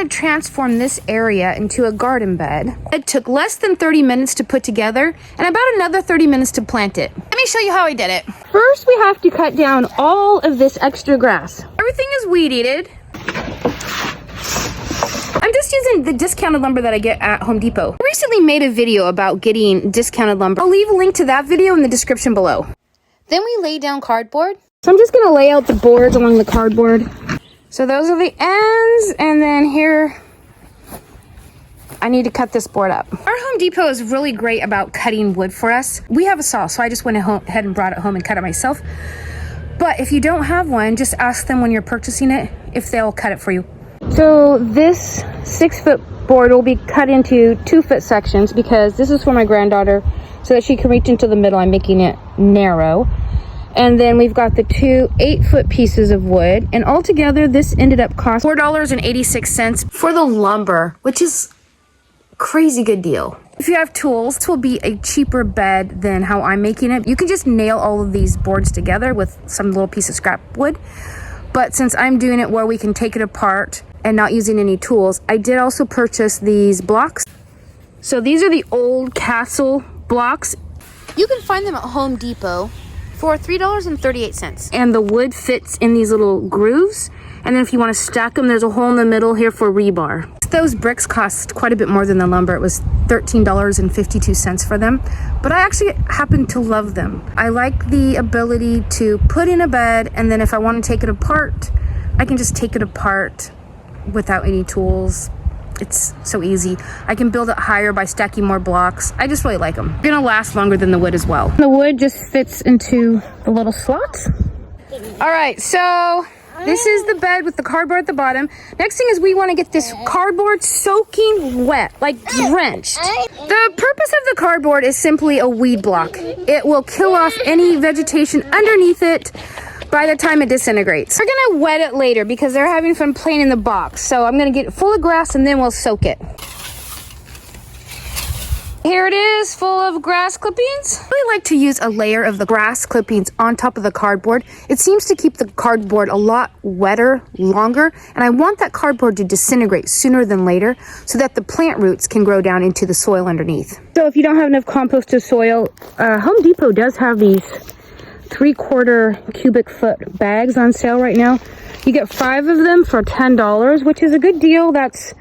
to transform this area into a garden bed. It took less than 30 minutes to put together and about another 30 minutes to plant it. Let me show you how I did it. First, we have to cut down all of this extra grass. Everything is weed eated. I'm just using the discounted lumber that I get at Home Depot. I recently made a video about getting discounted lumber. I'll leave a link to that video in the description below. Then we lay down cardboard. So I'm just gonna lay out the boards along the cardboard. So those are the ends, and then here, I need to cut this board up. Our Home Depot is really great about cutting wood for us. We have a saw, so I just went ahead and brought it home and cut it myself. But if you don't have one, just ask them when you're purchasing it if they'll cut it for you. So this 6-foot board will be cut into 2-foot sections because this is for my granddaughter so that she can reach into the middle. I'm making it narrow. And then we've got the 2 8-foot pieces of wood. And altogether, this ended up costing $4.86 for the lumber, which is a crazy good deal. If you have tools, this will be a cheaper bed than how I'm making it. You can just nail all of these boards together with some little piece of scrap wood. But since I'm doing it where we can take it apart and not using any tools, I did also purchase these blocks. So these are the old castle blocks. You can find them at Home Depot for $3.38. And the wood fits in these little grooves. And then if you want to stack them, there's a hole in the middle here for rebar. Those bricks cost quite a bit more than the lumber. It was $13.52 for them. But I actually happen to love them. I like the ability to put in a bed, and then if I want to take it apart, I can just take it apart without any tools. It's so easy. I can build it higher by stacking more blocks. I just really like them. They're gonna last longer than the wood as well. The wood just fits into the little slots. All right, so this is the bed with the cardboard at the bottom. Next thing is we want to get this cardboard soaking wet, like drenched. The purpose of the cardboard is simply a weed block. It will kill off any vegetation underneath it by the time it disintegrates. We're gonna wet it later because they're having fun playing in the box. So I'm gonna get it full of grass and then we'll soak it. Here it is, full of grass clippings. I really like to use a layer of the grass clippings on top of the cardboard. It seems to keep the cardboard a lot wetter longer, and I want that cardboard to disintegrate sooner than later so that the plant roots can grow down into the soil underneath. So if you don't have enough composted soil, Home Depot does have these 3/4 cubic foot bags on sale right now. You get 5 of them for $10, which is a good deal. That's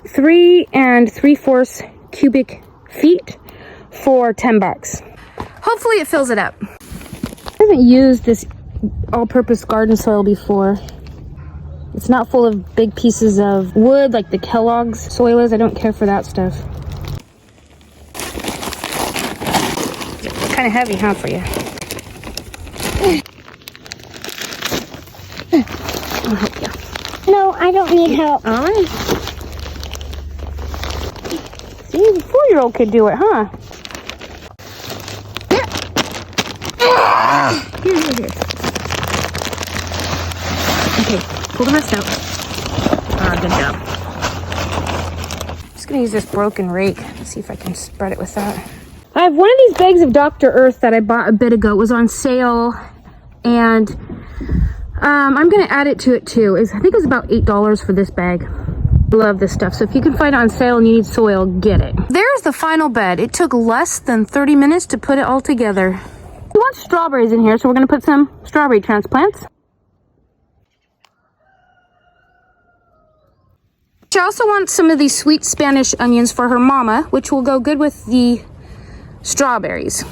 3 3/4 cubic feet for $10. Hopefully it fills it up. I haven't used this all-purpose garden soil before. It's not full of big pieces of wood like the Kellogg's soil is. I don't care for that stuff. It's kind of heavy, huh, for you? I'll help you. No, I don't need help. All right. See, the 4-year-old could do it, huh? Here. Okay, pull the rest out. Ah, good job. Just gonna use this broken rake. Let's see if I can spread it with that. I have one of these bags of Dr. Earth that I bought a bit ago. It was on sale, and I'm gonna add it to it too. I think it was about $8 for this bag. Love this stuff. So if you can find it on sale and you need soil, get it. There's the final bed. It took less than 30 minutes to put it all together. We want strawberries in here, so we're gonna put some strawberry transplants. She also wants some of these sweet Spanish onions for her mama, which will go good with the strawberries.